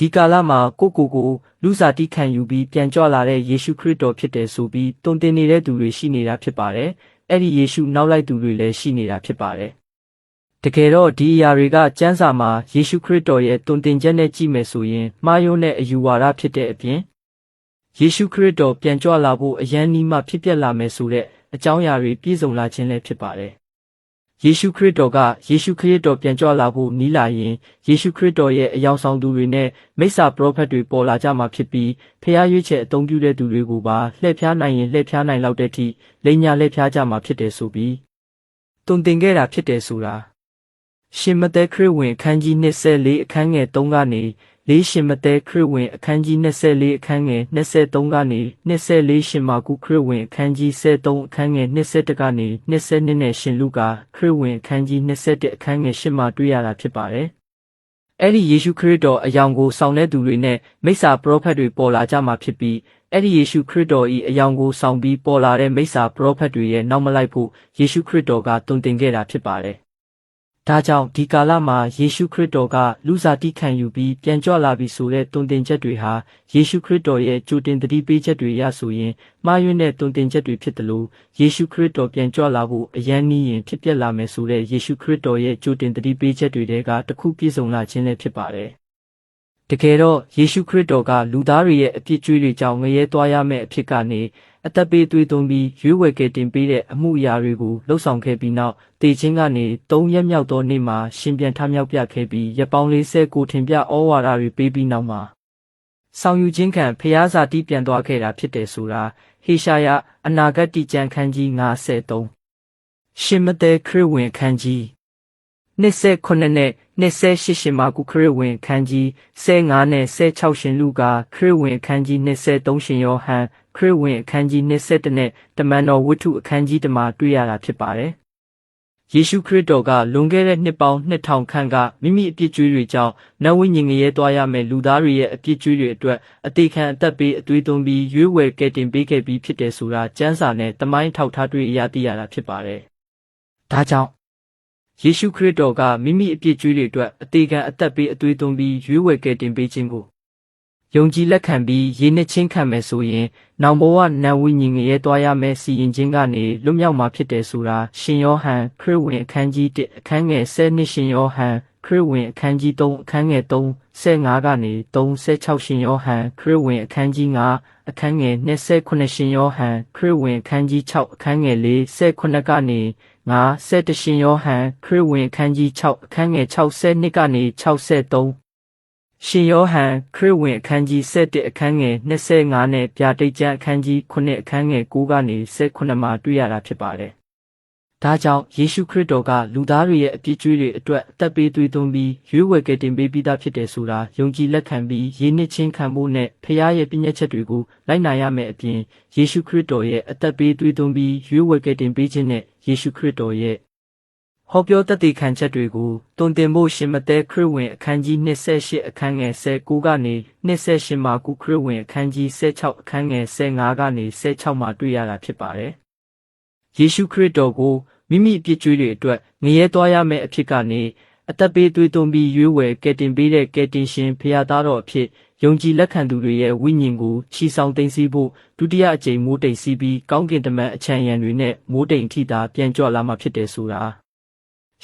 ဒီကာလမှာကိုလူစားတိခံယူပြီးပြန်ကြွလာတဲ့ယေရှုခရစ်တော်ဖြစ်တယ်ဆိုပြီးတွင်တင်နေတဲ့သူတွေရှိနေတာဖြစ်ပါတယ်။အဲ့ဒီယေရှုနောက်လိုက်သူတွေလည်းရှိနေတာဖြစ်ပါတယ်။တကယ်တော့ဒီအရာတွေကကျမ်းစာမှာယေရှုခရစ်တော်ရဲ့တွင်တင်ချက်နဲ့ကြည့်မယ်ဆိုရင်မှားယွင်းတဲ့အယူဝါဒဖြစ်တဲ့အပြင်ယေရှုခရစ်တော်ပြန်ကြွလာဖို့အရန်နီးမှဖြစ်ပျက်လာမယ်ဆိုတဲ့အကြောင်းအရာတွေပြည့်စုံလာခြင်းလည်းဖြစ်ပါတယ်။ယေရှုခရစ်တော်ပြန်ကြွလာဖို့နီးလာရင်ယေရှုခရစ်တော်ရဲ့အယောင်ဆောင်သူတွေနဲ့မိစ္ဆာပရောဖက်တွေပေါ်လာကြမှာဖြစ်ပြီးဖျားရွေးချယ်အသုံးပြုတဲ့သူတွေကိုပါလှည့်ဖျားနိုင်ရင်လှည့်ဖျားနိုင်လောက်တဲ့အထိလိမ်ညာလှည့်ဖျားကြမှာဖြစ်တယ်ဆိုပြီးတွင်တင်ခဲ့တာဖြစ်တယ်ဆိုတာရှင်မဿဲခရစ်ဝင်အခန်းကြီး24အခန်းငယ်3ကနေရှင်မဿဲခရစ်ဝင်အခန်းကြီး24အခန်းငယ်23ကနေ24ရှင်မာကုခရစ်ဝင်အခန်းကြီး73အခန်းငယ်21ကနေ22နဲ့ရှင်လုကာခရစ်ဝင်အခန်းကြီး21အခန်းငယ်8မှာတွေ့ရတာဖြစ်ပါတယ်။အဲ့ဒီယေရှုခရစ်တော်အယောင်ကိုဆောင်တဲ့သူတွေနဲ့မိစ္ဆာပရောဖက်တွေပေါ်လာကြမှာဖြစ်ပြီးအဲ့ဒီယေရှုခရစ်တော်၏အယောင်ကိုဆောင်ပြီးပေါ်လာတဲ့မိစ္ဆာပရောဖက်တွေရဲ့နောက်မလိုက်ဖို့ယေရှုခရစ်တော်ကတွင်တင်ခဲ့တာဖြစ်ပါတယ်။ဒါကြောင့်ဒီကာလမှာယေရှုခရစ်တော်ကလူစားတိခံယူပြီးပြန်ကြွလာပြီဆိုတဲ့တွင်တင်ချက်တွေဟာယေရှုခရစ်တော်ရဲ့ကြိုတင်သတိပေးချက်တွေရဆိုရင်မှားယွင်းတဲ့တွင်တင်ချက်တွေဖြစ်တယ်လို့ယေရှုခရစ်တော်ပြန်ကြွလာဖို့အရန်နီးရင်ဖြစ်ပျက်လာမယ်ဆိုတဲ့ယေရှုခရစ်တော်ရဲ့ကြိုတင်သတိပေးချက်တွေကတစ်ခုပြည့်စုံလာခြင်းလည်းဖြစ်ပါတယ်။တကယ်တော့ယေရှုခရစ်တော်ကလူသားတွေရဲ့အပြစ်ကြွေးတွေကြောင့်ငရဲသွားရမယ့်အဖြစ်ကနေအသက်ပေးသွေးသွင်းပြီးရွေးဝယ်ကယ်တင်ပေးတဲ့အမှုအရာတွေကိုလှုပ်ဆောင်ခဲ့ပြီးနောက်တေခြင်းကနေ3ရက်မြောက်သောနေ့မှာရှင်ပြန်ထမြောက်ပြခဲ့ပြီးရက်ပေါင်း40ထင်ပြဩဝါဒတွေပေးပြီးနောက်မှာဆောင်ယူခြင်းခံဖျားစာတိပြန်သွားခဲ့တာဖြစ်တယ်ဆိုတာဟေရှာယအနာဂတ်တိကျမ်းခန်းကြီး53ရှင်မဿဲခရစ်ဝင်ခန်းကြီး29နဲ့28ရှင်မာကုခရစ်ဝင်ခန်းကြီး15နဲ့16ရှင်လုကာခရစ်ဝင်ခန်းကြီး23ရှင်ယောဟန်ခရစ်ဝင်အခန်းကြီး21နဲ့တမန်တော်ဝတ္ထုအခန်းကြီးမှာတွေ့ရတာဖြစ်ပါတယ်။ယေရှုခရစ်တော်ကလွန်ခဲ့တဲ့နှစ်ပေါင်း2000ခန့်ကမိမိအပြစ်ကြွေးတွေကြောင့်နတ်ဝိညာဉ်ငရဲသွားရမယ့်လူသားတွေရဲ့အပြစ်ကြွေးတွေအတွက်အသေးခံအသက်ပေးအသွေးသွင်းပြီးရွေးဝယ်ကယ်တင်ပေးခဲ့ပြီးဖြစ်တယ်ဆိုတာကျမ်းစာနဲ့တမိုင်းထောက်ထားတွေ့အရသိရတာဖြစ်ပါတယ်။ဒါကြောင့်ယေရှုခရစ်တော်ကမိမိအပြစ်ကြွေးတွေအတွက်အသေးခံအသက်ပေးအသွေးသွင်းပြီးရွေးဝယ်ကယ်တင်ပေးခြင်းကိုယုံကြည်လက်ခံပြီးရည်နှစ်ချင်းခံမယ်ဆိုရင်နောင်ဘဝနတ်ဝိညာဉ်ငရဲသွားရမယ့်စီရင်ခြင်းကနေလွတ်မြောက်မှာဖြစ်တယ်ဆိုတာရှင်ယောဟန်ခရစ်ဝင်အခန်းကြီး1အခန်းငယ်10ရှင်ယောဟန်ခရစ်ဝင်အခန်းကြီး3အခန်းငယ်3 15ကနေ36ရှင်ယောဟန်ခရစ်ဝင်အခန်းကြီး5အခန်းငယ်29ရှင်ယောဟန်ခရစ်ဝင်အခန်းကြီး6အခန်းငယ်48ကနေ17ရှင်ယောဟန်ခရစ်ဝင်အခန်းကြီး6အခန်းငယ်62ကနေ63ရှင်ယောဟန်ခရစ်ဝင်အခန်းကြီး7အခန်းငယ်25နဲ့ဗျာဒိတ်ကျမ်းအခန်းကြီး9အခန်းငယ်9ကနေ18မှာတွေ့ရတာဖြစ်ပါတယ်။ဒါကြောင့်ယေရှုခရစ်တော်ကလူသားတွေရဲ့အပြစ်ကြွေးတွေအတွက်အသက်ပေးသွေးသွင်းပြီးရွေးဝယ်ကယ်တင်ပေးပြီးသားဖြစ်တယ်ဆိုတာယုံကြည်လက်ခံပြီးရည်နှစ်ချင်းခံဖို့နဲ့ဖခင်ရဲ့ပြည့်ညတ်ချက်တွေကိုလိုက်နာရမယ့်အပြင်ယေရှုခရစ်တော်ရဲ့အသက်ပေးသွေးသွင်းပြီးရွေးဝယ်ကယ်တင်ပေးခြင်းနဲ့ယေရှုခရစ်တော်ရဲ့ဟောပြောတသက်ခံချက်တွေကိုတွင်တင်ဖို့ရှင်မဿဲခရစ်ဝင်အခန်းကြီး28အခန်းငယ်19ကနေ28မှာကုခရစ်ဝင်အခန်းကြီး16အခန်းငယ်15ကနေ16မှာတွေ့ရတာဖြစ်ပါတယ်။ယေရှုခရစ်တော်ကိုမိမိအပြစ်ကြွေးတွေအတွက်ငရဲသွားရမယ့်အဖြစ်ကနေအသက်ပေးသွေးသွင်းပြီးရွေးဝယ်ကယ်တင်ပေးတဲ့ကယ်တင်ရှင်ဖခင်သားတော်အဖြစ်ယုံကြည်လက်ခံသူတွေရဲ့ဝိညာဉ်ကိုချီဆောင်သိမ်းဆည်းဖို့ဒုတိယအကြိမ်မိုးတိမ်စီးပြီးကောင်းကင်တမန်အချမ်းရံတွေနဲ့မိုးတိမ်ထိတာပြန်ကြွလာမှဖြစ်တယ်ဆိုတာ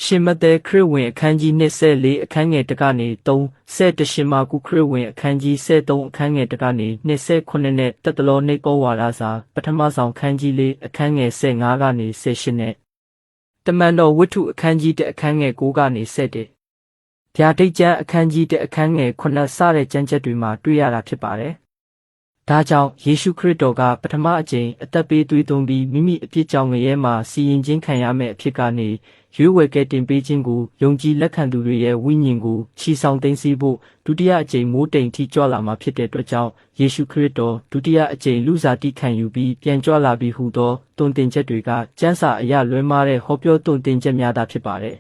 ရှင်မဿဲခရစ်ဝင်အခန်းကြီး24အခန်းငယ်1ကနေ3ရှင်မာကုခရစ်ဝင်အခန်းကြီး73အခန်းငယ်1ကနေ29နဲ့တသလောနိဩဝါဒစာပထမဆောင်ခန်းကြီး4အခန်းငယ်15ကနေ18နဲ့တမန်တော်ဝတ္ထုအခန်းကြီး1အခန်းငယ်9ကနေ17ဗျာဒိတ်ကျမ်းအခန်းကြီး1အခန်းငယ်9စတဲ့ကျမ်းချက်တွေမှာတွေ့ရတာဖြစ်ပါတယ်။ဒါကြောင့်ယေရှုခရစ်တော်ကပထမအကြိမ်အသက်ပေးသွေးသွင်းပြီးမိမိအပြစ်ကြောင့်ငရဲမှာစီရင်ခြင်းခံရမယ့်အဖြစ်ကနေရွေးဝယ်ကယ်တင်ပေးခြင်းကိုယုံကြည်လက်ခံသူတွေရဲ့ဝိညာဉ်ကိုချီဆောင်သိမ်းဆည်းဖို့ဒုတိယအကြိမ်မိုးတိမ်ထိကြွလာမှာဖြစ်တဲ့အတွက်ကြောင့်ယေရှုခရစ်တော်ဒုတိယအကြိမ်လူစားတိခံယူပြီးပြန်ကြွလာပြီးဟူသောတွင်တင်ချက်တွေကကျမ်းစာအရလွဲမှားတဲ့ဟောပြောတွင်တင်ချက်များသာဖြစ်ပါတယ်